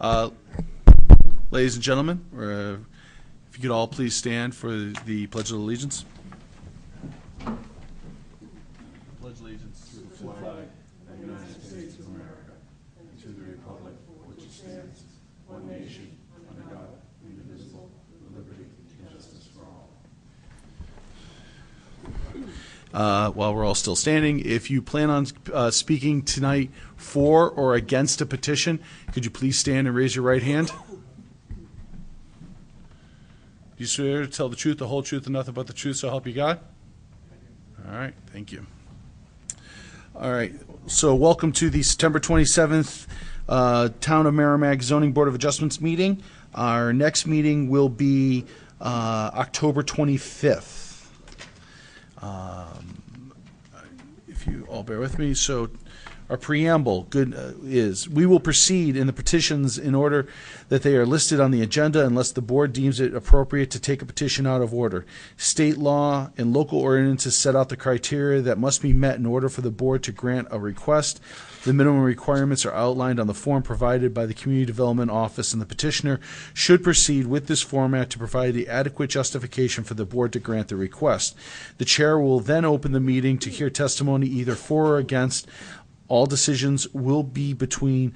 Uh, Ladies and gentlemen, if you could all please stand for the Pledge of Allegiance. Pledge allegiance to the flag of the United States of America and to the republic for which it stands, one nation, under God, indivisible, with liberty and justice for all. While we're all still standing, if you plan on speaking tonight for or against a petition, could you please stand and raise your right hand? Do you swear to tell the truth, the whole truth, and nothing but the truth, so help you God? All right, thank you. All right, so welcome to the September 27th Town of Merrimack Zoning Board of Adjustments meeting. Our next meeting will be October 25th. If you all bear with me. So our preamble is we will proceed in the petitions in order that they are listed on the agenda unless the board deems it appropriate to take a petition out of order. State law and local ordinances set out the criteria that must be met in order for the board to grant a request. The minimum requirements are outlined on the form provided by the Community Development Office, and the petitioner should proceed with this format to provide the adequate justification for the board to grant the request. The chair will then open the meeting to hear testimony either for or against. All decisions will be between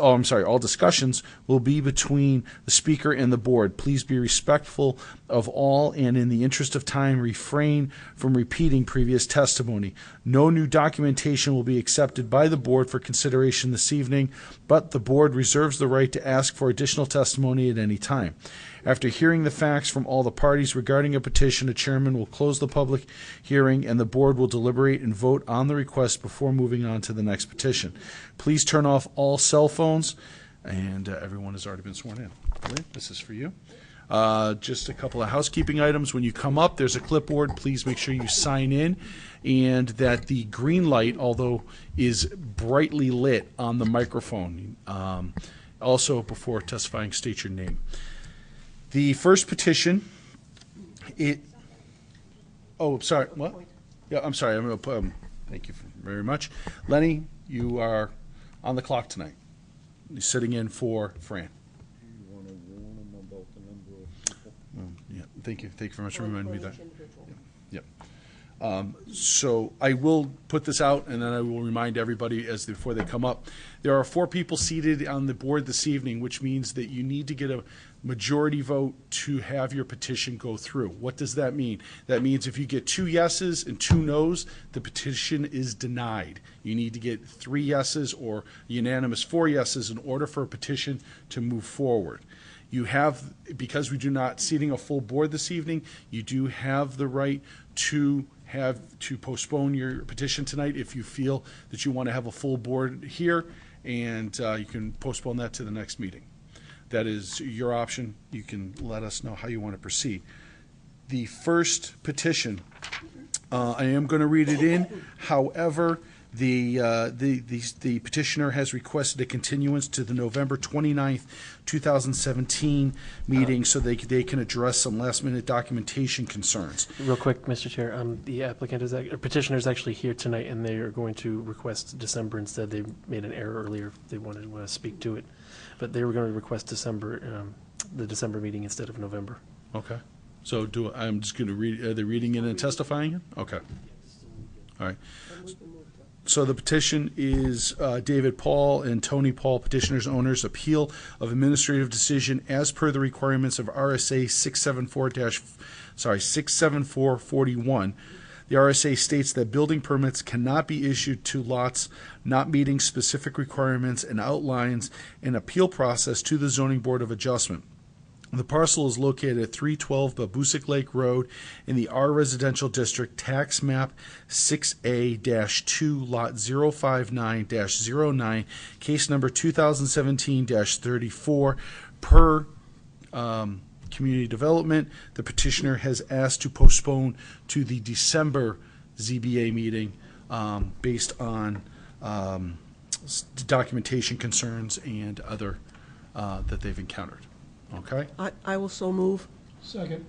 all discussions will be between the speaker and the board. Please be respectful of all and in the interest of time, refrain from repeating previous testimony. No new documentation will be accepted by the board for consideration this evening, but the board reserves the right to ask for additional testimony at any time. After hearing the facts from all the parties regarding a petition, a chairman will close the public hearing and the board will deliberate and vote on the request before moving on to the next petition. Please turn off all cell phones, and everyone has already been sworn in. William, this is for you. Just a couple of housekeeping items. When you come up, there's a clipboard. Please make sure you sign in and that the green light, although is brightly lit on the microphone. Also, before testifying, state your name. The first petition, sorry, what? Yeah, I'm sorry. I'm going to put, thank you very much. Lenny, you are on the clock tonight. You're sitting in for Fran. You want to warn them about the number of people? Yeah, thank you. Thank you very much for reminding me that. Yep. So I will put this out, and then I will remind everybody before they come up. There are 4 people seated on the board this evening, which means that you need to get a majority vote to have your petition go through. What does that mean? That means if you get 2 yeses and 2 noes, the petition is denied. You need to get 3 yeses or unanimous 4 yeses in order for a petition to move forward. You have, because we do not seating a full board this evening, you do have the right to postpone your petition tonight if you feel that you want to have a full board here, and you can postpone that to the next meeting. That is your option. You can let us know how you want to proceed. The first petition, I am going to read it in. However, the petitioner has requested a continuance to the November 29th, 2017 meeting so they can address some last-minute documentation concerns. Real quick, Mr. Chair, the petitioner is actually here tonight, and they are going to request December instead. They made an error earlier. They wanted to speak to it, but they were going to request December, the December meeting instead of November. Okay. So I'm just going to read. Are they reading it and testifying it? Okay. All right. So the petition is David Paul and Tony Paul, petitioners and owners, appeal of administrative decision as per the requirements of RSA 674-67441. The RSA states that building permits cannot be issued to lots not meeting specific requirements and outlines an appeal process to the Zoning Board of Adjustment. The parcel is located at 312 Babusick Lake Road in the R Residential District, tax map 6A-2, lot 059-09, case number 2017-34. Per Community Development, the petitioner has asked to postpone to the December ZBA meeting based on documentation concerns and other that they've encountered. Okay. I will so move. Second.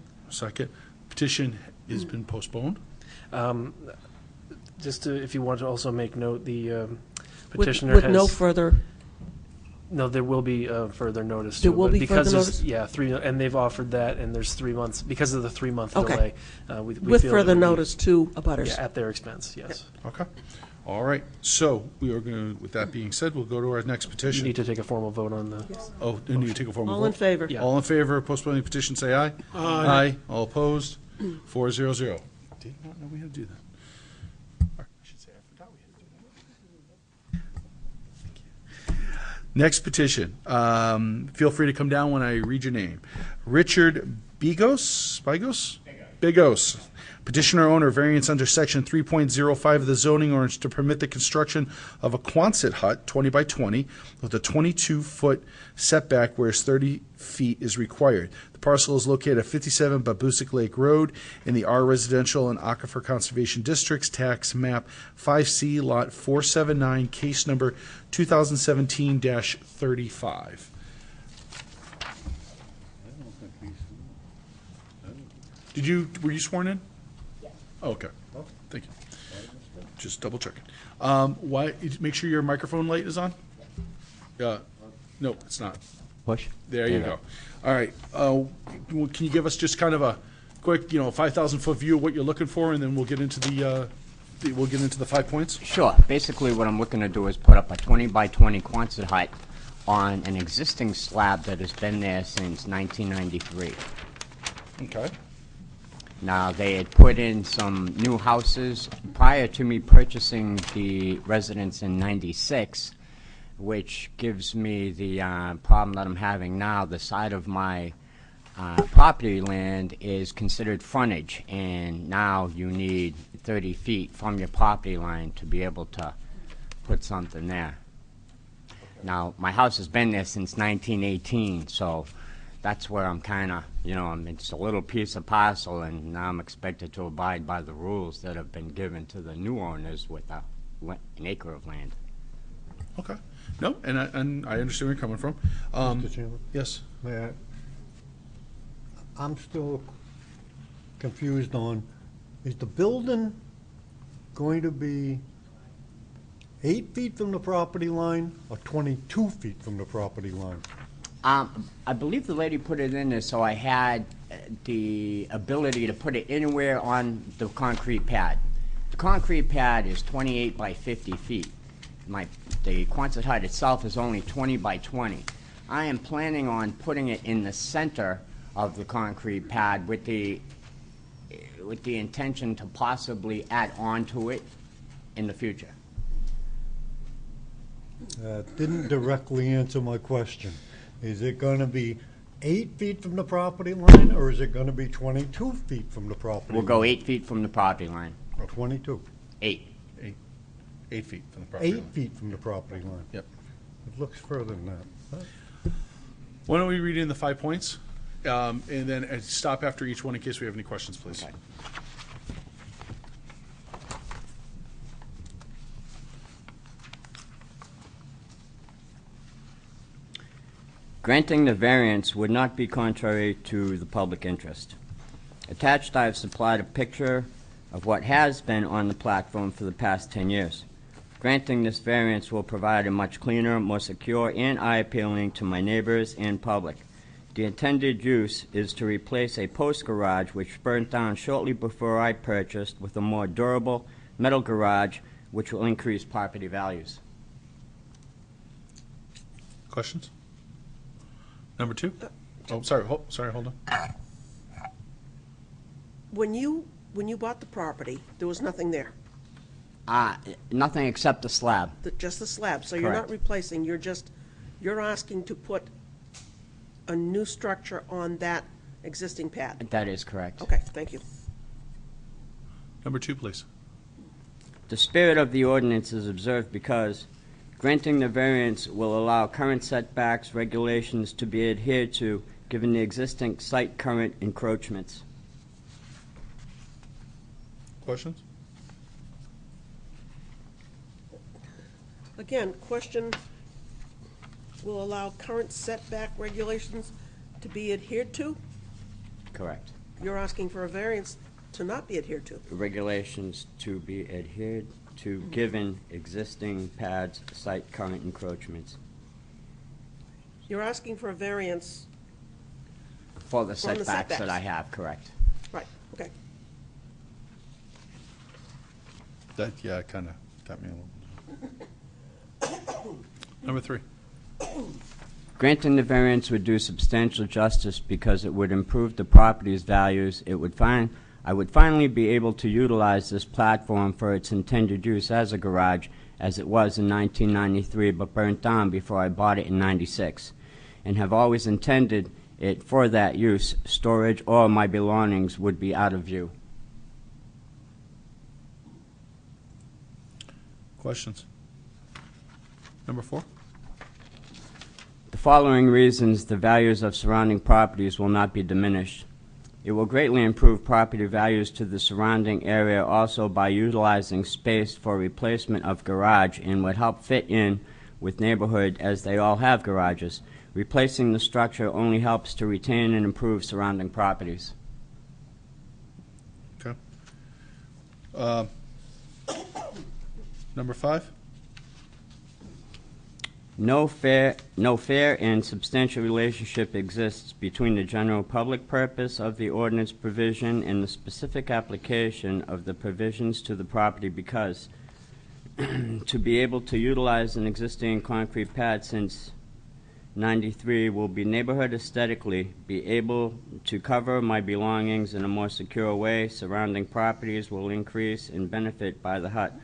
Petition has been postponed. Just if you want to also make note, the petitioner with has no further No, there will be further notice. There to it, will but be because further there's- Yeah, and they've offered that, and there's 3 months, because of the 3-month Okay. delay. We With feel further it would be- notice to abutters. Yeah, at their expense, yes. Okay. All right. So we are going to, with that being said, we'll go to our next You petition. need to take a formal vote on the, Oh, do you need to take a formal vote? All in favor? Yeah. All in favor of postponing the petition, say aye. Aye. All opposed? 400. Did not know we had to do that. Or, I should say, I forgot we had to do that. Thank you. Next petition. Feel free to come down when I read your name. Richard Bigos? Bigos. Petitioner owner variance under section 3.05 of the zoning ordinance to permit the construction of a Quonset hut, 20 by 20, with a 22-foot setback, whereas 30 feet is required. The parcel is located at 57 Babusick Lake Road in the R Residential and Aquifer Conservation Districts, tax map 5C, lot 479, case number 2017-35. I don't think he's. Were you sworn in? Oh, okay. Thank you. Just double checking. Make sure your microphone light is on? No, it's not. Push. There you go. All right. Can you give us just kind of a quick, 5,000-foot view of what you're looking for, and then we'll get into the 5 points? Sure. Basically, what I'm looking to do is put up a 20 by 20 Quonset hut on an existing slab that has been there since 1993. Okay. Now, they had put in some new houses prior to me purchasing the residence in 96, which gives me the problem that I'm having now. The side of my property land is considered frontage, and now you need 30 feet from your property line to be able to put something there. Now, my house has been there since 1918, so that's where I'm kind of, it's a little piece of parcel, and now I'm expected to abide by the rules that have been given to the new owners with an acre of land. Okay. No, and I understand where you're coming from. Mr. Chairman, Yes. may I? I'm still confused on, is the building going to be 8 feet from the property line or 22 feet from the property line? I believe the lady put it in there so I had the ability to put it anywhere on the concrete pad. The concrete pad is 28 by 50 feet. The Quonset hut itself is only 20 by 20. I am planning on putting it in the center of the concrete pad with the intention to possibly add on to it in the future. Didn't directly answer my question. Is it going to be 8 feet from the property line, or is it going to be 22 feet from the property line? We'll go 8 feet from the property line. 22. 8. 8 feet from the property 8 line. feet from the property line. Yep. It looks further than that. Why don't we read in the 5 points, and then stop after each one in case we have any questions, please. Okay. Granting the variance would not be contrary to the public interest. Attached, I have supplied a picture of what has been on the platform for the past 10 years. Granting this variance will provide a much cleaner, more secure, and eye-appealing to my neighbors and public. The intended use is to replace a post garage which burnt down shortly before I purchased with a more durable metal garage which will increase property values. Questions? Number 2? Oh, sorry, hold on. When you bought the property, there was nothing there, Nothing except the slab. just the slab. So you're not Correct. replacing, you're asking to put a new structure on that existing pad. That is correct. Okay, thank you. Number 2, please. The spirit of the ordinance is observed because granting the variance will allow current setbacks regulations to be adhered to given the existing site current encroachments. Questions? Again, question, will allow current setback regulations to be adhered to? Correct. You're asking for a variance to not be adhered to. Regulations to be adhered to given existing pads site current encroachments. You're asking for a variance, For the From the setbacks that I setbacks. have, correct. right, okay. That, yeah, kind of got me a little. Number 3. Granting the variance would do substantial justice because it would improve the property's values. I would finally be able to utilize this platform for its intended use as a garage, as it was in 1993, but burnt down before I bought it in 96, and have always intended it for that use. Storage or my belongings would be out of view. Questions? Number 4. The following reasons the values of surrounding properties will not be diminished. It will greatly improve property values to the surrounding area also by utilizing space for replacement of garage and would help fit in with neighborhood as they all have garages. Replacing the structure only helps to retain and improve surrounding properties. Okay. Number 5. No fair and substantial relationship exists between the general public purpose of the ordinance provision and the specific application of the provisions to the property because to be able to utilize an existing concrete pad since 93 will be neighborhood aesthetically, be able to cover my belongings in a more secure way. Surrounding properties will increase and benefit by the hut.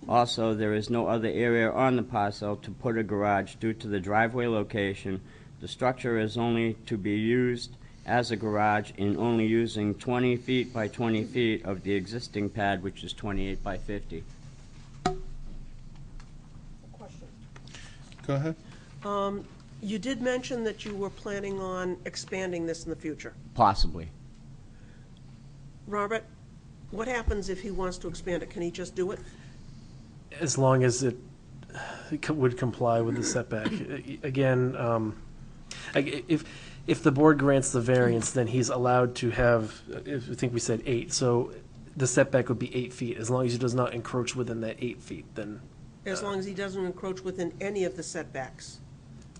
Also, there is no other area on the parcel to put a garage due to the driveway location. The structure is only to be used as a garage in only using 20 feet by 20 feet of the existing pad, which is 28 by 50. Question. Go ahead. You did mention that you were planning on expanding this in the future. Possibly. Robert, what happens if he wants to expand it? Can he just do it? As long as it would comply with the setback. Again, if the board grants the variance, then he's allowed to have, I think we said 8, so the setback would be 8 feet. As long as he does not encroach within that 8 feet, then, As long as he doesn't encroach within any of the setbacks.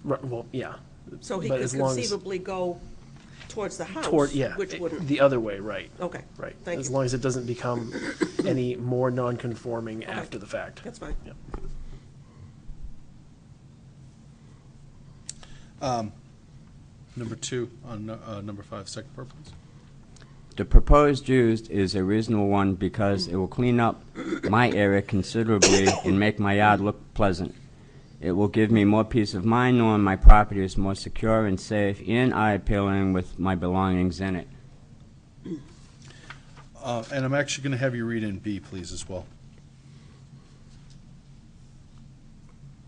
well, yeah. So he But could as long as- conceivably go towards the house, Toward, yeah, which wouldn't. the other way, right, Okay, right. thank As you. long as it doesn't become any more non-conforming after the fact. That's fine. Yep. Number 2 on number 5, second part, please. The proposed use is a reasonable one because it will clean up my area considerably and make my yard look pleasant. It will give me more peace of mind knowing my property is more secure and safe and eye-appealing with my belongings in it. And I'm actually going to have you read in B, please, as well.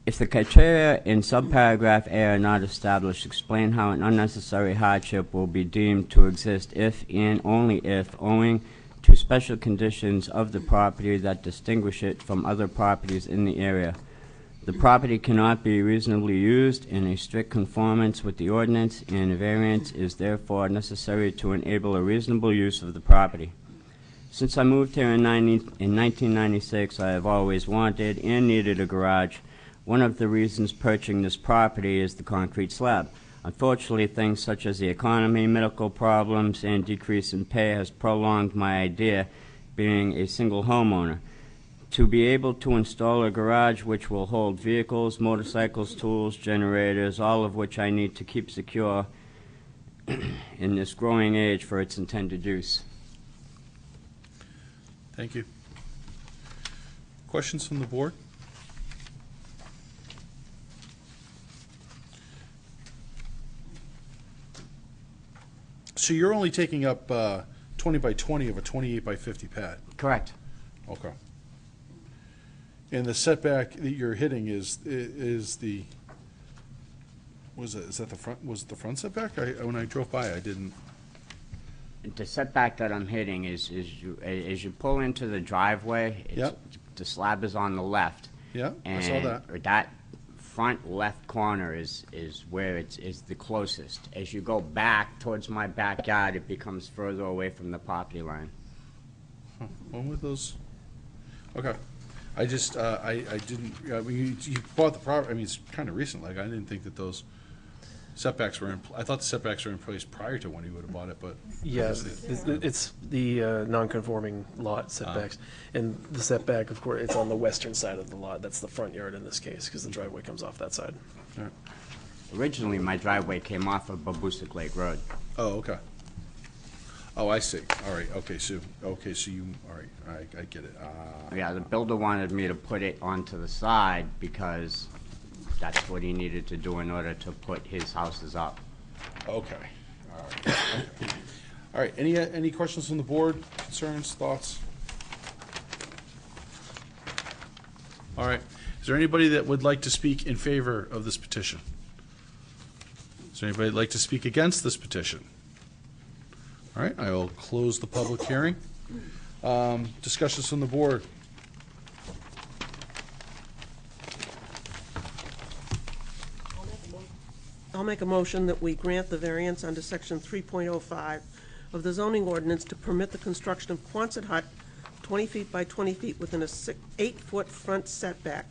If the criteria in subparagraph A are not established, explain how an unnecessary hardship will be deemed to exist if and only if, owing to special conditions of the property that distinguish it from other properties in the area. The property cannot be reasonably used in a strict conformance with the ordinance, and a variance is therefore necessary to enable a reasonable use of the property. Since I moved here in 1996, I have always wanted and needed a garage. One of the reasons purchasing this property is the concrete slab. Unfortunately, things such as the economy, medical problems, and decrease in pay has prolonged my idea being a single homeowner. To be able to install a garage which will hold vehicles, motorcycles, tools, generators, all of which I need to keep secure in this growing age for its intended use. Thank you. Questions from the board? So you're only taking up 20 by 20 of a 28 by 50 pad? Correct. Okay. And the setback that you're hitting is the, is that the front, was it the front setback? When I drove by, I didn't. The setback that I'm hitting is as you pull into the driveway, Yep. the slab is on the left. Yeah, I saw And that. that front left corner is where it's the closest. As you go back towards my backyard, it becomes further away from the property line. Huh, when were those? Okay. I just, I didn't, I mean, you bought the property, I mean, it's kind of recent, like, I didn't think that those setbacks were in, I thought the setbacks were in place prior to when he would have bought it, but. Yeah, it's the non-conforming lot setbacks. And the setback, of course, it's on the western side of the lot. That's the front yard in this case, because the driveway comes off that side. All right. Originally, my driveway came off of Babusick Lake Road. Oh, okay. Oh, I see. All right, okay, so you, all right, I get it. Yeah, the builder wanted me to put it onto the side because that's what he needed to do in order to put his houses up. Okay, all right. Okay. All right, any questions from the board, concerns, thoughts? All right, is there anybody that would like to speak in favor of this petition? Is there anybody that'd like to speak against this petition? All right, I will close the public hearing. Discussions from the board. I'll make a motion that we grant the variance under section 3.05 of the zoning ordinance to permit the construction of Quonset hut 20 feet by 20 feet within a 8-foot front setback,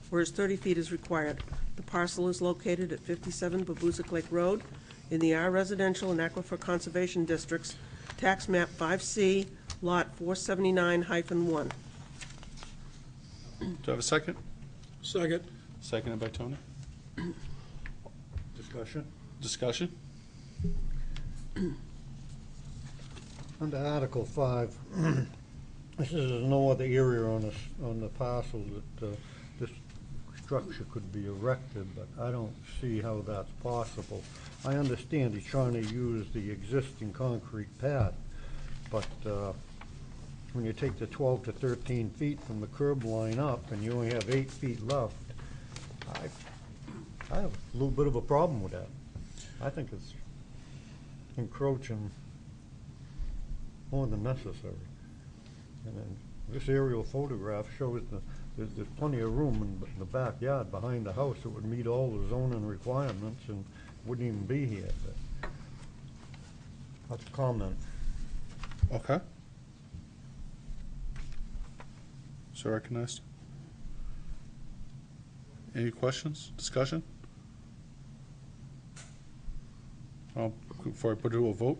whereas 30 feet is required. The parcel is located at 57 Babusick Lake Road in the R Residential and Aquifer Conservation Districts, tax map 5C, lot 479-1. Do I have a second? Second. Seconded by Tony. Discussion? Discussion? Under Article 5, this is, there's no other area on the parcel that this structure could be erected, but I don't see how that's possible. I understand he's trying to use the existing concrete pad, but when you take the 12 to 13 feet from the curb line up and you only have 8 feet left, I have a little bit of a problem with that. I think it's encroaching more than necessary. And then this aerial photograph shows there's plenty of room in the backyard behind the house that would meet all the zoning requirements and wouldn't even be here. But that's a comment. Okay. So recognized. Any questions, discussion? Before I put it to a vote?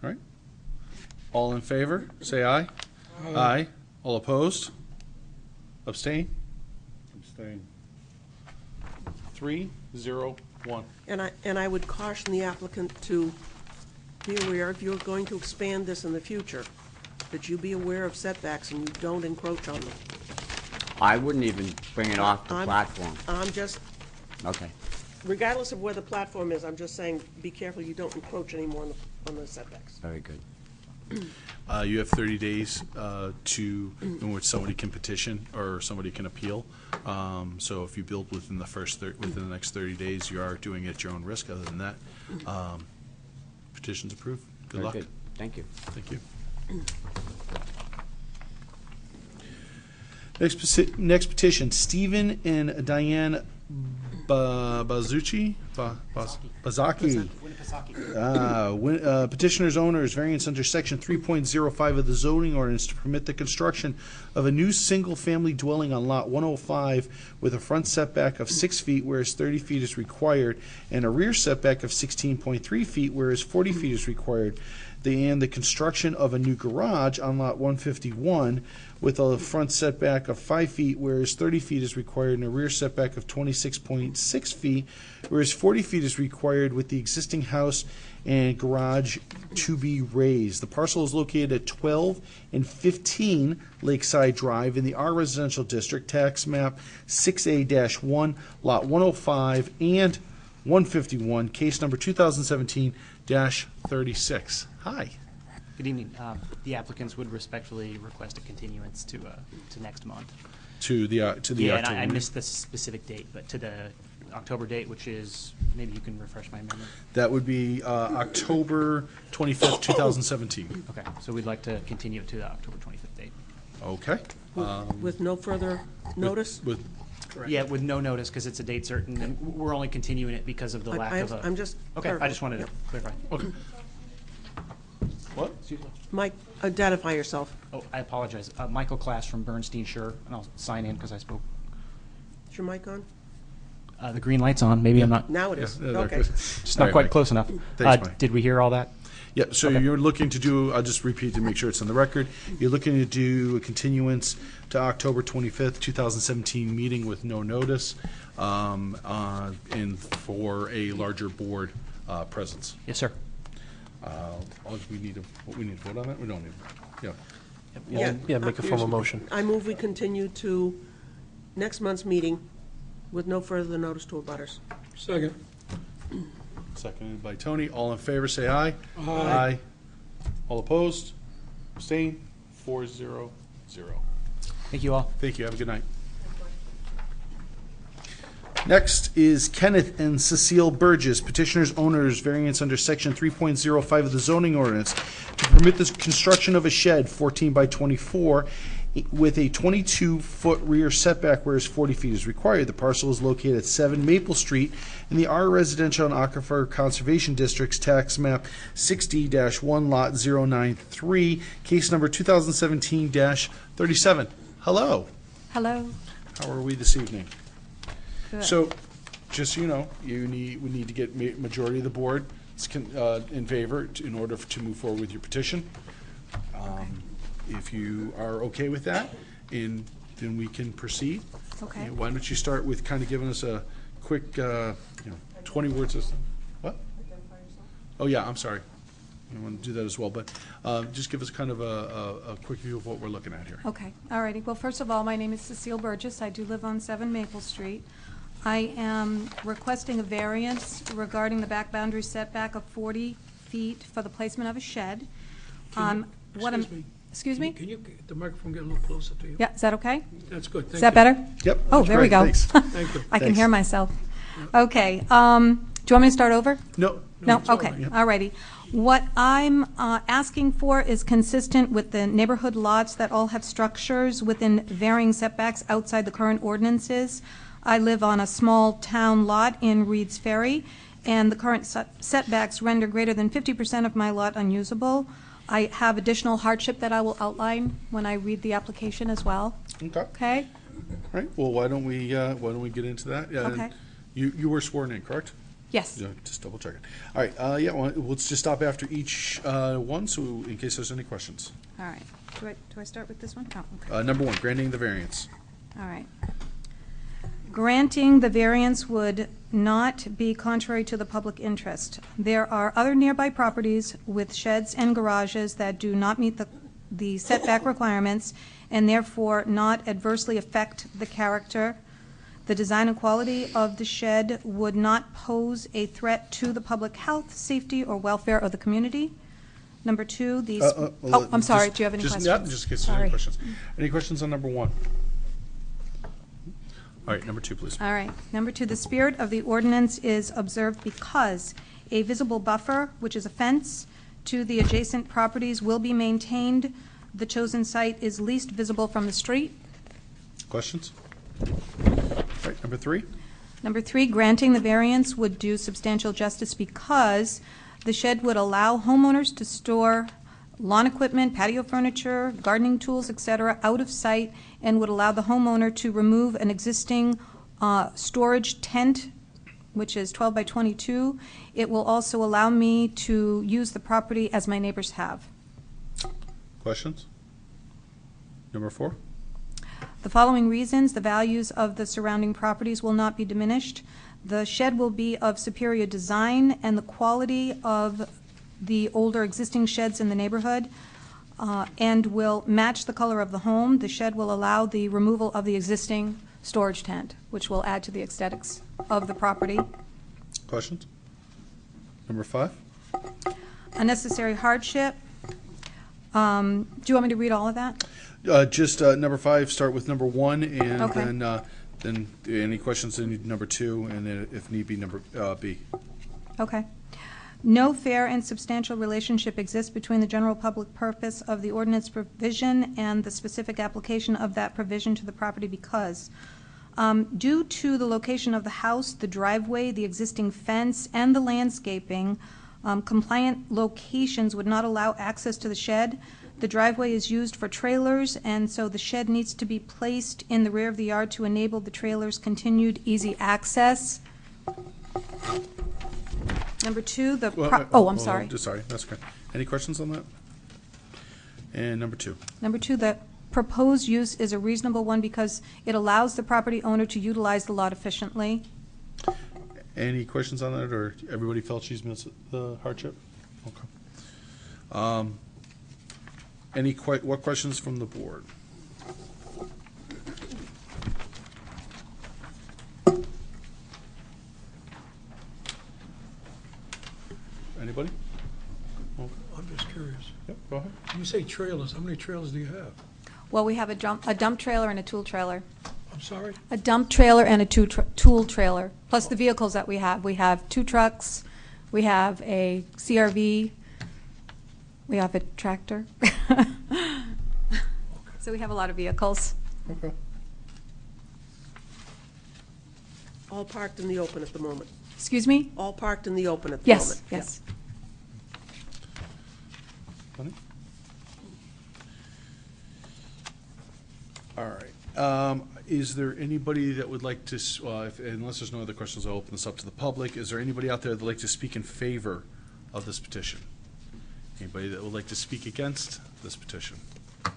All right. All in favor, say aye. Aye. All opposed? Abstain? Abstain. 3, 0, 1. And I would caution the applicant to be aware, if you're going to expand this in the future, that you be aware of setbacks and you don't encroach on them. I wouldn't even bring it off the platform. I'm just, Okay. regardless of where the platform is, I'm just saying, be careful you don't encroach anymore on the setbacks. Very good. You have 30 days in which somebody can petition or somebody can appeal. So if you build within the next 30 days, you are doing it at your own risk. Other than that, petition's approved. Good Very luck. good. Thank you. Thank you. Next petition, Stephen and Diane Bazzacchi. Petitioner's owners variance under section 3.05 of the zoning ordinance to permit the construction of a new single-family dwelling on lot 105 with a front setback of 6 feet, whereas 30 feet is required, and a rear setback of 16.3 feet, whereas 40 feet is required. And the construction of a new garage on lot 151 with a front setback of 5 feet, whereas 30 feet is required, and a rear setback of 26.6 feet, whereas 40 feet is required, with the existing house and garage to be raised. The parcel is located at 12 and 15 Lakeside Drive in the R Residential District, tax map 6A-1, lot 105 and 151, case number 2017-36. Hi. Good evening. The applicants would respectfully request a continuance to next month. To the Yeah, and October I meeting. missed the specific date, but to the October date, which is, maybe you can refresh my memory. That would be October 25th, 2017. Okay, so we'd like to continue it to the October 25th date. Okay. With no further notice? With Yeah, with no notice, because it's a date certain, and we're only continuing it because of the lack of a... I'm just Okay, I just wanted to clarify. okay. What? Mike, identify yourself. Oh, I apologize. Michael Klass from Bernstein Sure, and I'll sign in because I spoke. Is your mic on? The green light's on. Maybe I'm not Now it is. Yeah, Okay. just All not right, quite Mike. close enough. Thanks, Mike. Did we hear all that? Yeah, so Okay. you're looking to do, I'll just repeat to make sure it's on the record, you're looking to do a continuance to October 25th, 2017 meeting with no notice, and for a larger board presence. Yes, sir. We need to vote on that? We don't need, yeah. Yeah. Yeah, make a formal motion. I move we continue to next month's meeting with no further notice to abutters. Second. Seconded by Tony. All in favor, say aye. Aye. All opposed? Abstain? 4-0-0. Thank you all. Thank you. Have a good night. Next is Kenneth and Cecile Burgess, petitioners, owners, variance under section 3.05 of the zoning ordinance to permit the construction of a shed 14 by 24 with a 22-foot rear setback, whereas 40 feet is required. The parcel is located at 7 Maple Street in the R Residential and Aquifer Conservation District's tax map 60-1 lot 093, case number 2017-37. Hello. Hello. How are we this evening? Good. So, just so you know, we need to get majority of the board in favor in order to move forward with your petition. If you are okay with that, then we can proceed. Okay. And why don't you start with kind of giving us a quick, 20 words of, what? Oh, yeah, I'm sorry. I want to do that as well, but just give us kind of a quick view of what we're looking at here. Okay, all righty. Well, first of all, my name is Cecile Burgess. I do live on 7 Maple Street. I am requesting a variance regarding the back boundary setback of 40 feet for the placement of a shed. Excuse me? Can you get the microphone get a little closer to you? Yeah, is that okay? That's good. Thank Is that you. better? Yep. Oh, that's there we great, go. Thanks. Thank you. I can Thanks. hear myself. Okay, do you want me to start over? No. No, it's all okay, right. all righty. What I'm asking for is consistent with the neighborhood lots that all have structures within varying setbacks outside the current ordinances. I live on a small town lot in Reed's Ferry, and the current setbacks render greater than 50% of my lot unusable. I have additional hardship that I will outline when I read the application as well, Okay. okay? All right, well, why don't we get into that? Yeah, Okay. You were sworn in, correct? Yes, Yeah, just double checking. All right, yeah, well, let's just stop after each one, so in case there's any questions. all right. Do I start with this one? Oh, okay. Number 1, granting the variance. All right. Granting the variance would not be contrary to the public interest. There are other nearby properties with sheds and garages that do not meet the setback requirements and therefore not adversely affect the character. The design and quality of the shed would not pose a threat to the public health, safety, or welfare of the community. Number 2, these... Well, I'm sorry, just- do you have any just- questions? Yeah, just in case there's Sorry. any questions. Any questions on number 1? All right, number 2, please. All right. Number 2, the spirit of the ordinance is observed because a visible buffer, which is a fence, to the adjacent properties will be maintained. The chosen site is least visible from the street. Questions? All right, number 3? Number 3, granting the variance would do substantial justice because the shed would allow homeowners to store lawn equipment, patio furniture, gardening tools, etc., out of sight, and would allow the homeowner to remove an existing storage tent, which is 12 by 22. It will also allow me to use the property as my neighbors have. Questions? Number 4? The following reasons, the values of the surrounding properties will not be diminished. The shed will be of superior design, and the quality of the older existing sheds in the neighborhood, and will match the color of the home. The shed will allow the removal of the existing storage tent, which will add to the aesthetics of the property. Questions? Number 5? Unnecessary hardship. Do you want me to read all of that? Just number 5, start with number 1, and Okay. then any questions in number 2, and then if need be, number B. Okay. No fair and substantial relationship exists between the general public purpose of the ordinance provision and the specific application of that provision to the property because due to the location of the house, the driveway, the existing fence, and the landscaping, compliant locations would not allow access to the shed. The driveway is used for trailers, and so the shed needs to be placed in the rear of the yard to enable the trailer's continued easy access. Number two, the, Well, I'm hold on, sorry. Sorry, that's okay. Any questions on that? And number two. Number two, the proposed use is a reasonable one because it allows the property owner to utilize the lot efficiently. Any questions on that, or everybody felt she's missed the hardship? Okay. What questions from the board? Anybody? I'm just curious. Yep, go ahead. You say trailers, how many trailers do you have? Well, we have a dump trailer and a tool trailer. I'm sorry? A dump trailer and a tool trailer, plus the vehicles that we have. We have 2 trucks, we have a CRV, we have a tractor. So we have a lot of vehicles. Okay. All parked in the open at the moment. Excuse me? All parked in the open at the moment. Yes, yes. Funny? All right. Is there anybody that would like to, unless there's no other questions, I'll open this up to the public. Is there anybody out there that would like to speak in favor of this petition? Anybody that would like to speak against this petition? All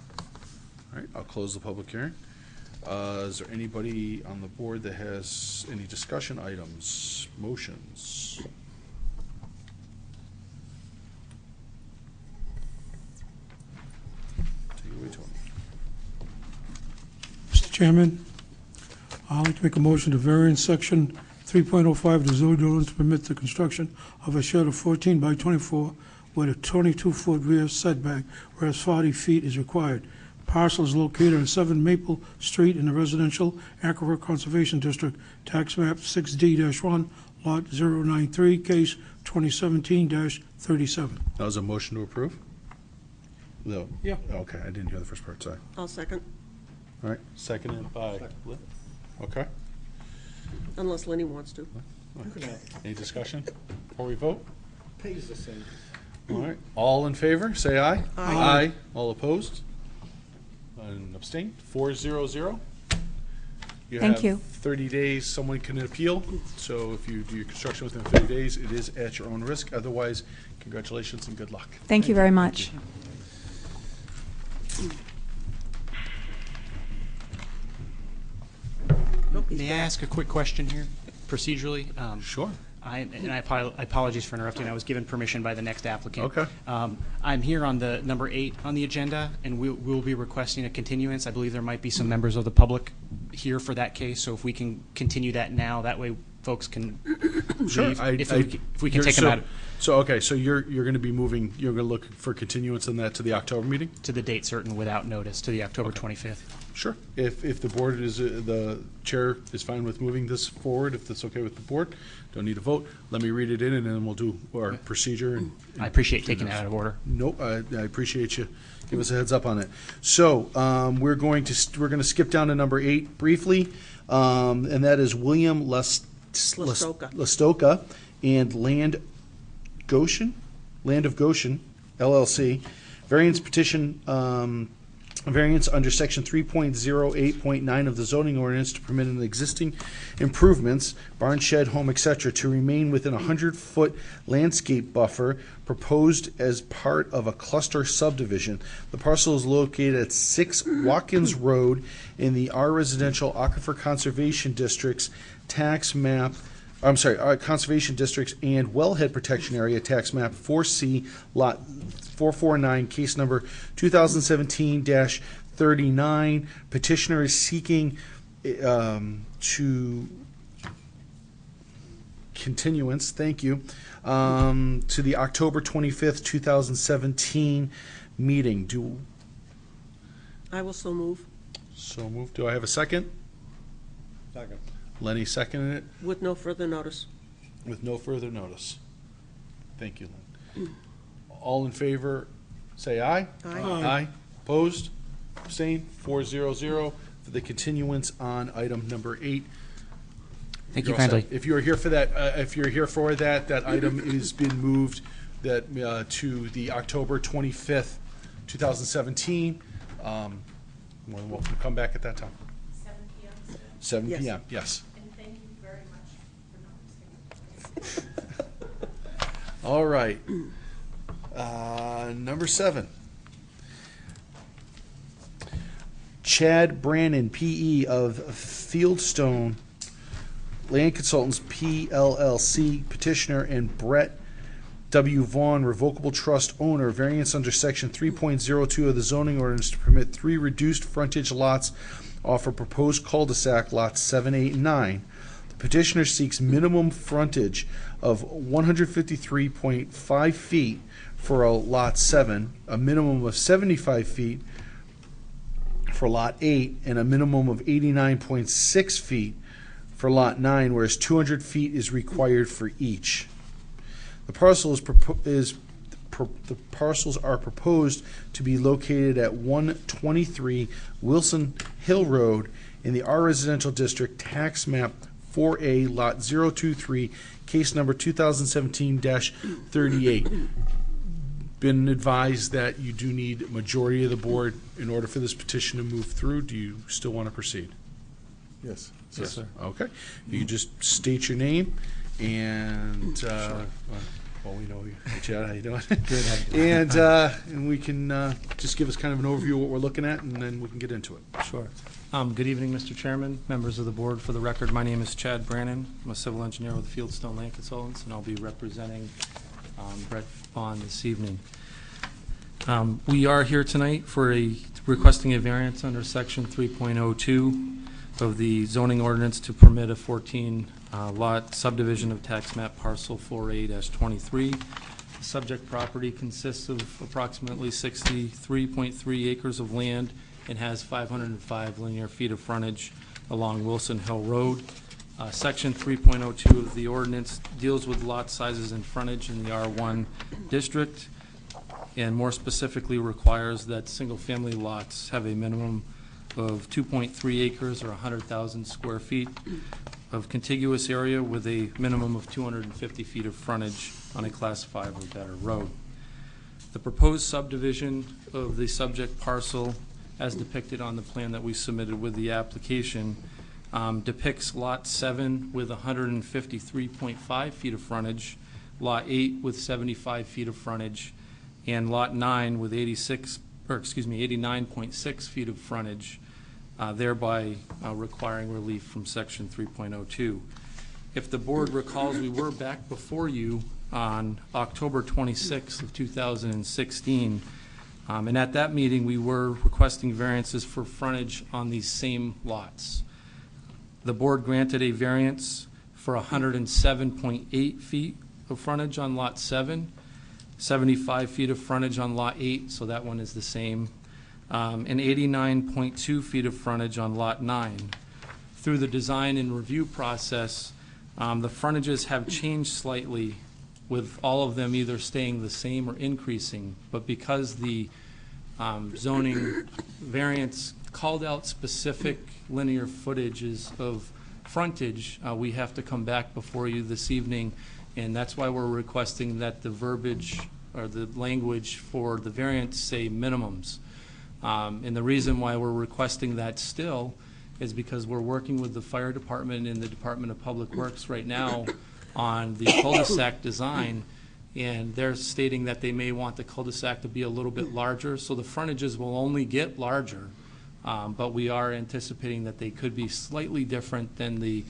right, I'll close the public hearing. Is there anybody on the board that has any discussion items, motions? Take it away, Tony. Mr. Chairman, I'd like to make a motion to variance section 3.05 of the zoning ordinance to permit the construction of a shed of 14 by 24 with a 22-foot rear setback, whereas 40 feet is required. Parcel is located on 7 Maple Street in the Residential Aquifer Conservation District, tax map 6D-1, lot 093, case 2017-37. That was a motion to approve? No. Yeah. Okay, I didn't hear the first part, sorry. I'll second, All right, seconded by Lynn. Okay. unless Lenny wants to. Any discussion before we vote? Pays the same. All right, all in favor, say aye. Aye. All opposed? And abstain, 4-0-0. Thank you. have 30 days, someone can appeal, so if you do your construction within 30 days, it is at your own risk. Otherwise, congratulations and good luck. Thank you very much. Nope, he's May I back. ask a quick question here, procedurally? Sure. I apologies for interrupting. I was given permission by the next applicant. Okay. I'm here on the number 8 on the agenda, and we'll be requesting a continuance. I believe there might be some members of the public here for that case, so if we can continue that now, that way folks can Sure. leave. If we can take them out So, okay, so you're going to be moving, you're going to look for continuance on that to the October meeting? to the date certain without notice, to the October 25th. Sure. If the board is, the chair is fine with moving this forward, if that's okay with the board, don't need a vote, let me read it in, and then we'll do our procedure. And I appreciate taking that out of order. Nope, I appreciate you. Give us a heads up on it. So, we're going to skip down to number 8 briefly, and that is William Lestoka and Land of Goshen, LLC, variance petition, variance under section 3.08.9 of the zoning ordinance to permit an existing improvements, barn, shed, home, etc., to remain within a 100-foot landscape buffer proposed as part of a cluster subdivision. The parcel is located at 6 Watkins Road in the R Residential Aquifer Conservation District's tax map. Conservation Districts and Wellhead Protection Area, tax map 4C, lot 449, case number 2017-39. Petitioner is seeking to continuance, thank you, to the October 25th, 2017 meeting. I will so move, So moved. Do I have a second? Second. Lenny seconded it. with no further notice. With no further notice. Thank you, Lynn. All in favor, say aye. Aye. Aye. Opposed? Abstained? 4-0-0 for the continuance on item number 8. Thank You're you all set. kindly. If you are here for that, that item is been moved to the October 25th 2017. More than welcome to come back at that time. 7 p.m. 7 Yes. p.m., yes. And thank you very much for not mistaking. All right. Number 7. Chad Brannon, P.E. of Fieldstone Land Consultants, PLLC, petitioner, and Brett W. Vaughn, revocable trust owner, variance under section 3.02 of the zoning ordinance to permit 3 reduced frontage lots off a proposed cul-de-sac, lots 7, 8, and 9. The petitioner seeks minimum frontage of 153.5 feet for a lot 7, a minimum of 75 feet for lot 8, and a minimum of 89.6 feet for lot 9, whereas 200 feet is required for each. The parcels are proposed to be located at 123 Wilson Hill Road in the R Residential District, tax map 4A, lot 023, case number 2017-38. Been advised that you do need a majority of the board in order for this petition to move through. Do you still want to proceed? Yes. Yes, sir. Okay. You can just state your name and, well, we know you. Hey, Chad, how you doing? Good. And we can just give us kind of an overview of what we're looking at, and then we can get into it. Sure. Good evening, Mr. Chairman, members of the board. For the record, my name is Chad Brannon. I'm a civil engineer with Fieldstone Land Consultants, and I'll be representing Brett Vaughn this evening. We are here tonight for requesting a variance under section 3.02 of the zoning ordinance to permit a 14 lot subdivision of tax map parcel 4A-23. The subject property consists of approximately 63.3 acres of land and has 505 linear feet of frontage along Wilson Hill Road. Section 3.02 of the ordinance deals with lot sizes and frontage in the R1 district, and more specifically requires that single-family lots have a minimum of 2.3 acres or 100,000 square feet of contiguous area with a minimum of 250 feet of frontage on a Class 5 or better road. The proposed subdivision of the subject parcel, as depicted on the plan that we submitted with the application, depicts Lot 7 with 153.5 feet of frontage, Lot 8 with 75 feet of frontage, and Lot 9 with 89.6 feet of frontage, thereby requiring relief from Section 3.02. If the board recalls, we were back before you on October 26th of 2016, and at that meeting we were requesting variances for frontage on these same lots. The board granted a variance for 107.8 feet of frontage on Lot 7, 75 feet of frontage on Lot 8, so that one is the same, and 89.2 feet of frontage on Lot 9. Through the design and review process, the frontages have changed slightly, with all of them either staying the same or increasing, but because the zoning variance called out specific linear footages of frontage, we have to come back before you this evening, and that's why we're requesting that the verbiage or the language for the variance say minimums. And the reason why we're requesting that still is because we're working with the fire department and the Department of Public Works right now on the cul-de-sac design, and they're stating that they may want the cul-de-sac to be a little bit larger, so the frontages will only get larger, but we are anticipating that they could be slightly different than the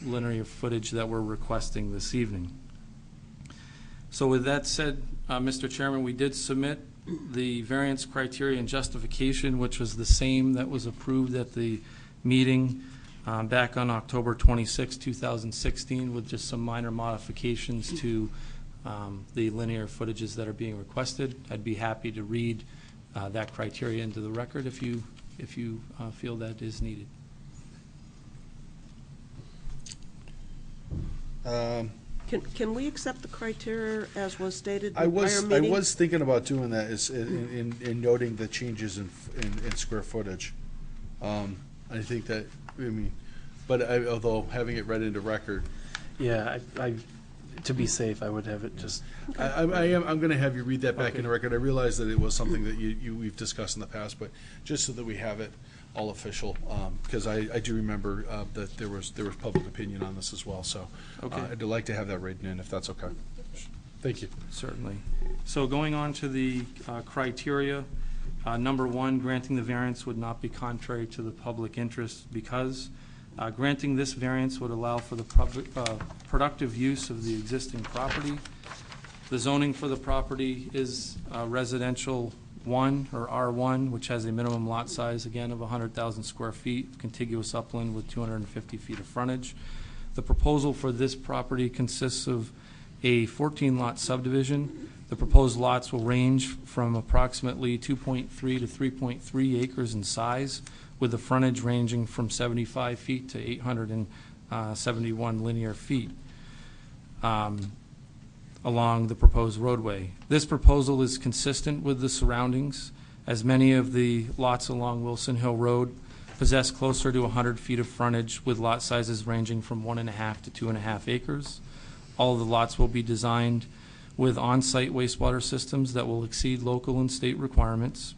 linear footage that we're requesting this evening. So with that said, Mr. Chairman, we did submit the variance criteria and justification, which was the same that was approved at the meeting back on October 26, 2016, with just some minor modifications to the linear footages that are being requested. I'd be happy to read that criteria into the record if you feel that is needed. Can we accept the criteria as was stated I in the prior was meeting? thinking about doing that in noting the changes in square footage. I think that, I mean, but although having it read into record, Yeah, I to be safe, I would have it just, I'm going to have you read that back Okay. in the record. I realize that it was something that we've discussed in the past, but just so that we have it all official, because I do remember that there was public opinion on this as well, so Okay. I'd like to have that written in, if that's okay. Thank you. Certainly. So going on to the criteria, number one, granting the variance would not be contrary to the public interest because granting this variance would allow for the productive use of the existing property. The zoning for the property is residential 1 or R1, which has a minimum lot size, again, of 100,000 square feet, contiguous upland with 250 feet of frontage. The proposal for this property consists of a 14-lot subdivision. The proposed lots will range from approximately 2.3 to 3.3 acres in size, with the frontage ranging from 75 feet to 871 linear feet along the proposed roadway. This proposal is consistent with the surroundings, as many of the lots along Wilson Hill Road possess closer to 100 feet of frontage, with lot sizes ranging from 1.5 to 2.5 acres. All of the lots will be designed with on-site wastewater systems that will exceed local and state requirements.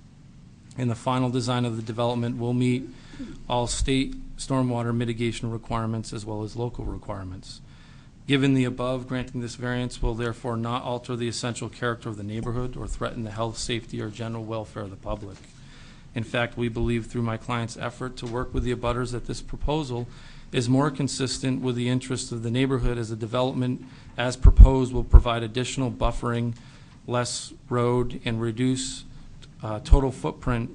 And the final design of the development will meet all state stormwater mitigation requirements as well as local requirements. Given the above, granting this variance will therefore not alter the essential character of the neighborhood or threaten the health, safety, or general welfare of the public. In fact, we believe through my client's effort to work with the abutters that this proposal is more consistent with the interests of the neighborhood, as the development as proposed will provide additional buffering, less road, and reduce total footprint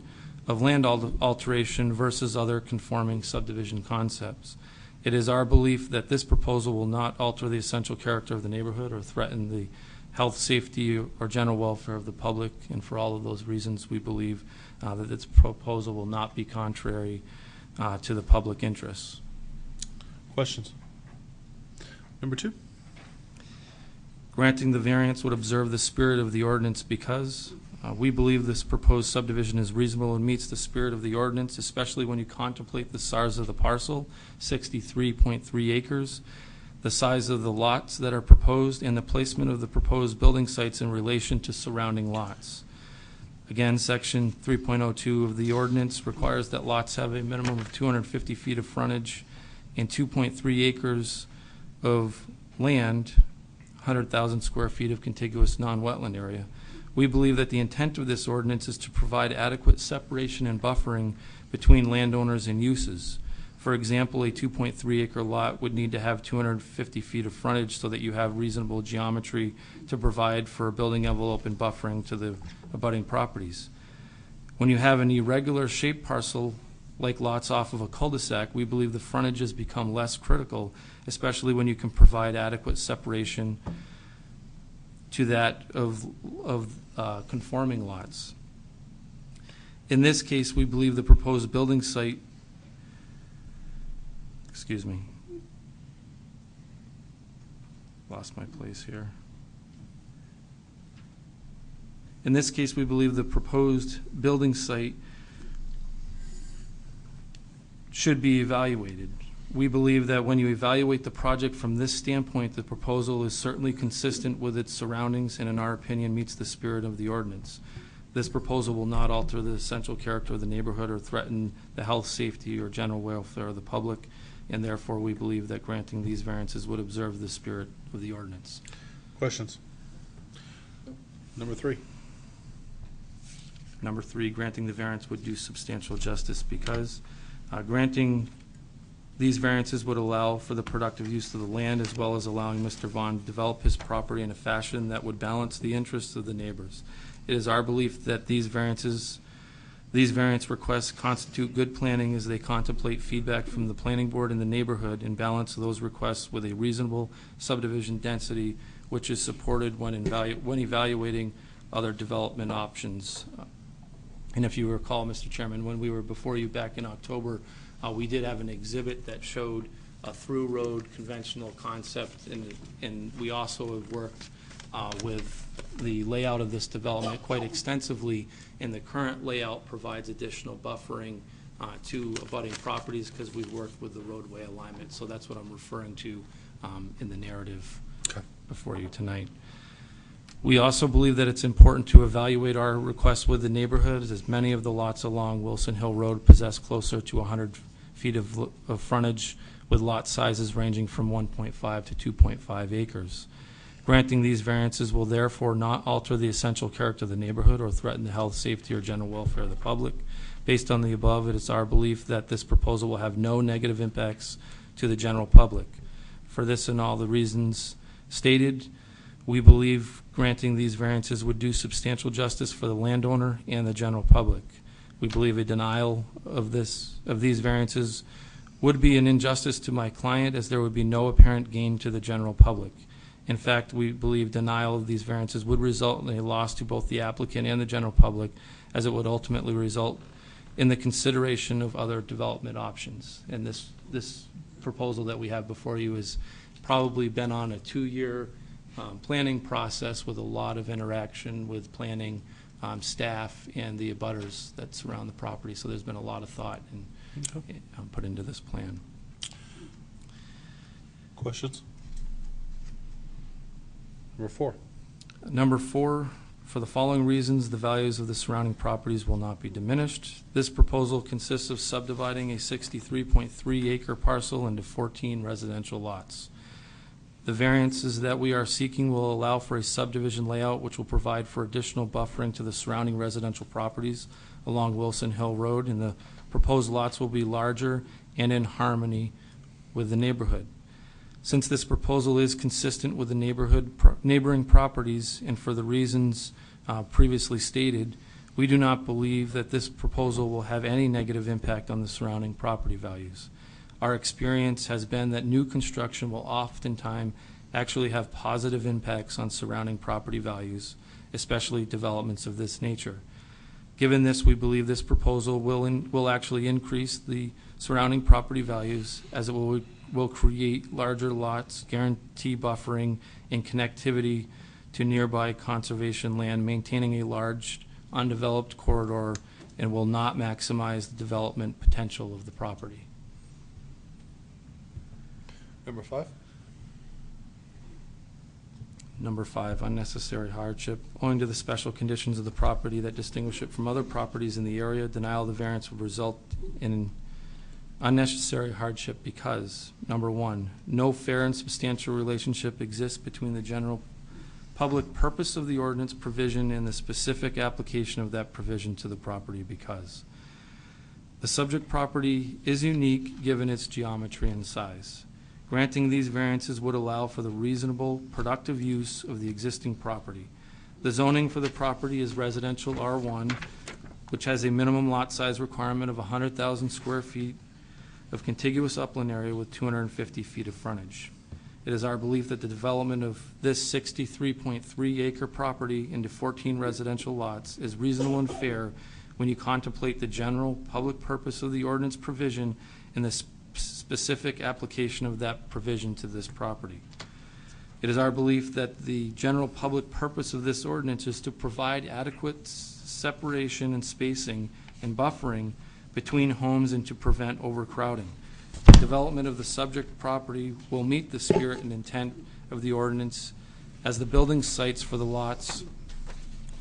of land alteration versus other conforming subdivision concepts. It is our belief that this proposal will not alter the essential character of the neighborhood or threaten the health, safety, or general welfare of the public, and for all of those reasons, we believe that this proposal will not be contrary to the public interests. Questions? Number 2? Granting the variance would observe the spirit of the ordinance because we believe this proposed subdivision is reasonable and meets the spirit of the ordinance, especially when you contemplate the size of the parcel, 63.3 acres, the size of the lots that are proposed, and the placement of the proposed building sites in relation to surrounding lots. Again, section 3.02 of the ordinance requires that lots have a minimum of 250 feet of frontage and 2.3 acres of land, 100,000 square feet of contiguous non-wetland area. We believe that the intent of this ordinance is to provide adequate separation and buffering between landowners and uses. For example, a 2.3 acre lot would need to have 250 feet of frontage so that you have reasonable geometry to provide for building envelope and buffering to the abutting properties. When you have an irregular shaped parcel like lots off of a cul-de-sac, we believe the frontages become less critical, especially when you can provide adequate separation to that of conforming lots. In this case, we believe the proposed building site, lost my place here. In this case, we believe the proposed building site should be evaluated. We believe that when you evaluate the project from this standpoint, the proposal is certainly consistent with its surroundings and, in our opinion, meets the spirit of the ordinance. This proposal will not alter the essential character of the neighborhood or threaten the health, safety, or general welfare of the public, and therefore we believe that granting these variances would observe the spirit of the ordinance. Questions? Number 3. Number 3, granting the variance would do substantial justice because granting these variances would allow for the productive use of the land, as well as allowing Mr. Vaughn to develop his property in a fashion that would balance the interests of the neighbors. It is our belief that these variance requests constitute good planning as they contemplate feedback from the planning board and the neighborhood and balance those requests with a reasonable subdivision density, which is supported when evaluating other development options. And if you recall, Mr. Chairman, when we were before you back in October, we did have an exhibit that showed a through road conventional concept, and we also have worked with the layout of this development quite extensively, and the current layout provides additional buffering to abutting properties because we've worked with the roadway alignment. So that's what I'm referring to in the narrative. Okay. before you tonight. We also believe that it's important to evaluate our requests with the neighborhoods, as many of the lots along Wilson Hill Road possess closer to 100 feet of frontage, with lot sizes ranging from 1.5 to 2.5 acres. Granting these variances will therefore not alter the essential character of the neighborhood or threaten the health, safety, or general welfare of the public. Based on the above, it is our belief that this proposal will have no negative impacts to the general public. For this and all the reasons stated, we believe granting these variances would do substantial justice for the landowner and the general public. We believe a denial of these variances would be an injustice to my client, as there would be no apparent gain to the general public. In fact, we believe denial of these variances would result in a loss to both the applicant and the general public, as it would ultimately result in the consideration of other development options. And this proposal that we have before you has probably been on a 2-year planning process with a lot of interaction with planning staff and the abutters that surround the property. So there's been a lot of thought and put into this plan. Questions? Number 4. Number 4, for the following reasons, the values of the surrounding properties will not be diminished. This proposal consists of subdividing a 63.3 acre parcel into 14 residential lots. The variances that we are seeking will allow for a subdivision layout which will provide for additional buffering to the surrounding residential properties along Wilson Hill Road, and the proposed lots will be larger and in harmony with the neighborhood. Since this proposal is consistent with the neighboring properties, and for the reasons previously stated, we do not believe that this proposal will have any negative impact on the surrounding property values. Our experience has been that new construction will oftentimes actually have positive impacts on surrounding property values, especially developments of this nature. Given this, we believe this proposal will actually increase the surrounding property values, as it will create larger lots, guarantee buffering and connectivity to nearby conservation land, maintaining a large undeveloped corridor, and will not maximize the development potential of the property. Number 5. Number 5, unnecessary hardship. Owing to the special conditions of the property that distinguish it from other properties in the area, denial of the variance would result in unnecessary hardship because, number 1, no fair and substantial relationship exists between the general public purpose of the ordinance provision and the specific application of that provision to the property, because the subject property is unique given its geometry and size. Granting these variances would allow for the reasonable, productive use of the existing property. The zoning for the property is residential R1, which has a minimum lot size requirement of 100,000 square feet of contiguous upland area with 250 feet of frontage. It is our belief that the development of this 63.3 acre property into 14 residential lots is reasonable and fair when you contemplate the general public purpose of the ordinance provision and the specific application of that provision to this property. It is our belief that the general public purpose of this ordinance is to provide adequate separation and spacing and buffering between homes and to prevent overcrowding. The development of the subject property will meet the spirit and intent of the ordinance, as the building sites for the lots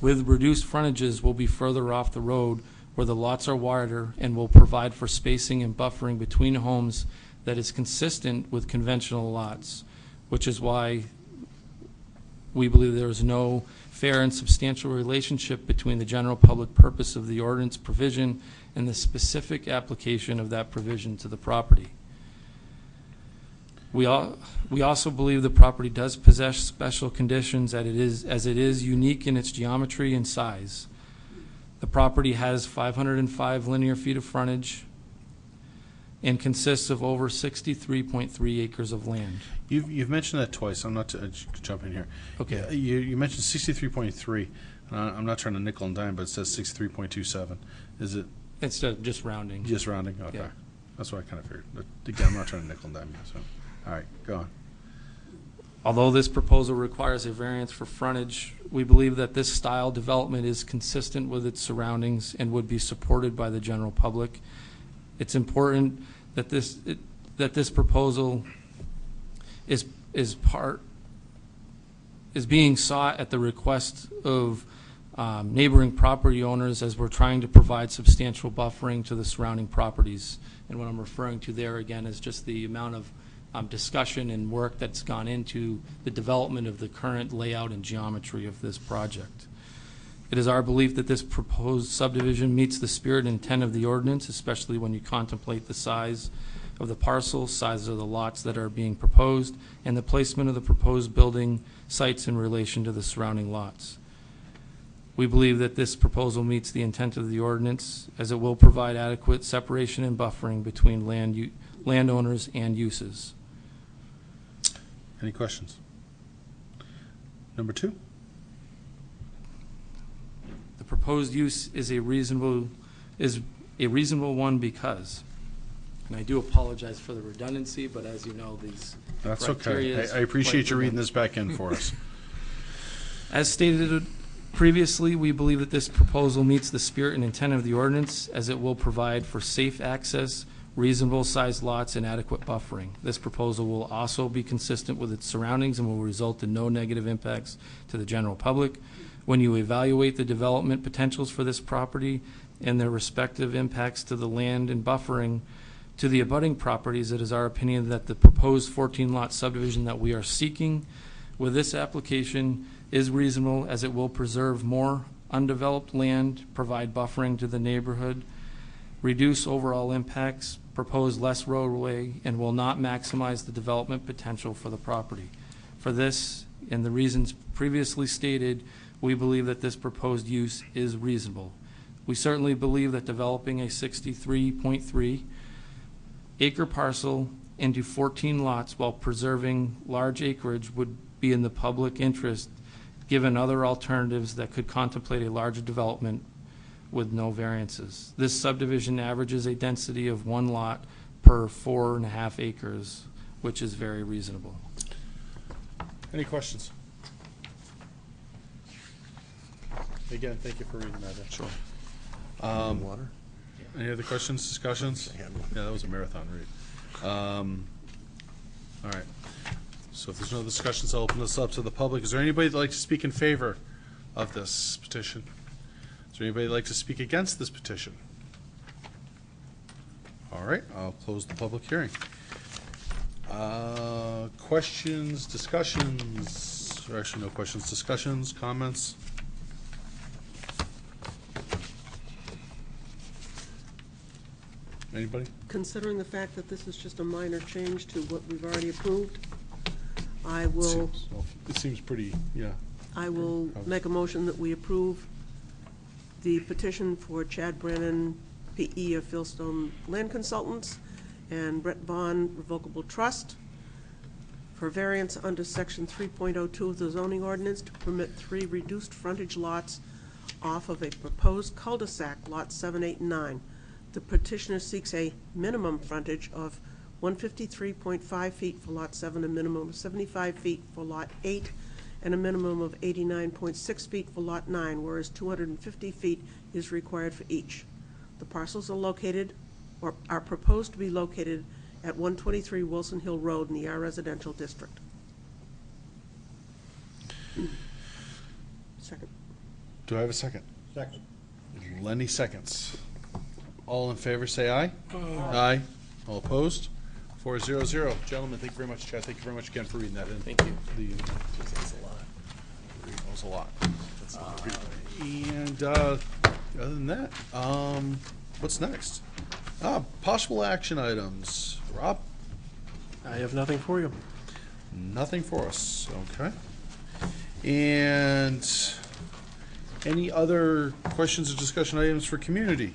with reduced frontages will be further off the road where the lots are wider, and will provide for spacing and buffering between homes that is consistent with conventional lots, which is why we believe there is no fair and substantial relationship between the general public purpose of the ordinance provision and the specific application of that provision to the property. We also believe the property does possess special conditions as it is unique in its geometry and size. The property has 505 linear feet of frontage and consists of over 63.3 acres of land. You've mentioned that twice. I'm not to jump in here. Okay. You mentioned 63.3. I'm not trying to nickel and dime, but it says 63.27. Is it Instead of just rounding. just rounding? Okay. Yeah. That's what I kind of figured. But again, I'm not trying to nickel and dime you. So, all right, go on. Although this proposal requires a variance for frontage, we believe that this style development is consistent with its surroundings and would be supported by the general public. It's important that this proposal is part is being sought at the request of neighboring property owners as we're trying to provide substantial buffering to the surrounding properties. And what I'm referring to there again is just the amount of discussion and work that's gone into the development of the current layout and geometry of this project. It is our belief that this proposed subdivision meets the spirit and intent of the ordinance, especially when you contemplate the size of the parcel, size of the lots that are being proposed, and the placement of the proposed building sites in relation to the surrounding lots. We believe that this proposal meets the intent of the ordinance, as it will provide adequate separation and buffering between landowners and uses. Any questions? Number 2? The proposed use is a reasonable one because, and I do apologize for the redundancy, but as you know, these That's okay. criteria is I appreciate quite you reading redundant. this back in for us. As stated previously, we believe that this proposal meets the spirit and intent of the ordinance, as it will provide for safe access, reasonable sized lots, and adequate buffering. This proposal will also be consistent with its surroundings and will result in no negative impacts to the general public. When you evaluate the development potentials for this property and their respective impacts to the land and buffering to the abutting properties, it is our opinion that the proposed 14-lot subdivision that we are seeking with this application is reasonable, as it will preserve more undeveloped land, provide buffering to the neighborhood, reduce overall impacts, propose less roadway, and will not maximize the development potential for the property. For this and the reasons previously stated, we believe that this proposed use is reasonable. We certainly believe that developing a 63.3 acre parcel into 14 lots while preserving large acreage would be in the public interest, given other alternatives that could contemplate a larger development with no variances. This subdivision averages a density of 1 lot per 4.5 acres, which is very reasonable. Any questions? Again, thank you for reading that in. Sure. Water? Any other questions, discussions? Yeah, that was a marathon read. All right. So if there's no discussions, I'll open this up to the public. Is there anybody that'd like to speak in favor of this petition? Is there anybody that'd like to speak against this petition? All right, I'll close the public hearing. Questions, discussions, or actually no questions, discussions, comments? Anybody? Considering the fact that this is just a minor change to what we've already approved, I will It seems pretty, yeah. I will make a motion that we approve the petition for Chad Brannon, P.E. of Fieldstone Land Consultants, and Brett Vaughn Revocable Trust for variance under section 3.02 of the zoning ordinance to permit 3 reduced frontage lots off of a proposed cul-de-sac, lots 7, 8, and 9. The petitioner seeks a minimum frontage of 153.5 feet for lot 7, a minimum of 75 feet for lot 8, and a minimum of 89.6 feet for lot 9, whereas 250 feet is required for each. The parcels are located, or are proposed to be located, at 123 Wilson Hill Road in the R Residential District. Second. Do I have a second? Second. Lenny seconds. All in favor, say aye. Aye. All opposed? 4-0-0. Gentlemen, thank you very much, Chad. Thank you very much again for reading that in. Thank you. That was a lot. And other than that, what's next? Possible action items. Rob? I have nothing for you. Nothing for us. Okay. And any other questions or discussion items for community?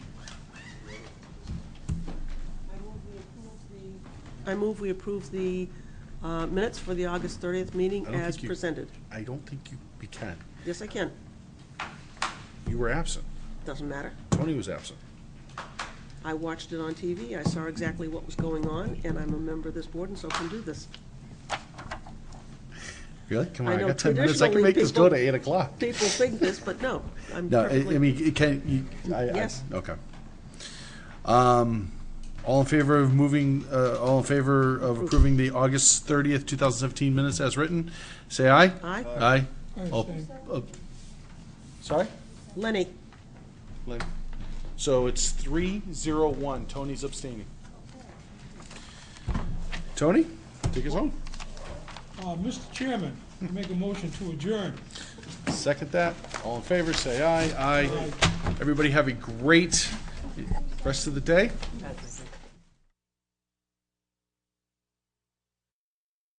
I move we approve the minutes for the August 30th meeting I don't as think you- presented. I don't think you can. Yes, I can. You were absent. Doesn't matter. Tony was absent. I watched it on TV, I saw exactly what was going on, and I'm a member of this board and so can do this. Really? Come on, I I know got 10 minutes. I can traditionally make this go to people- 8 o'clock. People think this, but no, I'm No, I perfectly. mean, it can, you, Yes. okay. All in favor of all in favor of approving the August 30th, 2017 minutes as written, say aye. Aye. Aye. I All- abstain. Sorry? Lenny? So it's 3-0-1. Tony's abstaining. Tony, take us home. Mr. Chairman, I make a motion to adjourn. Second that. All in favor, say aye. Aye. Everybody have a great rest of the day.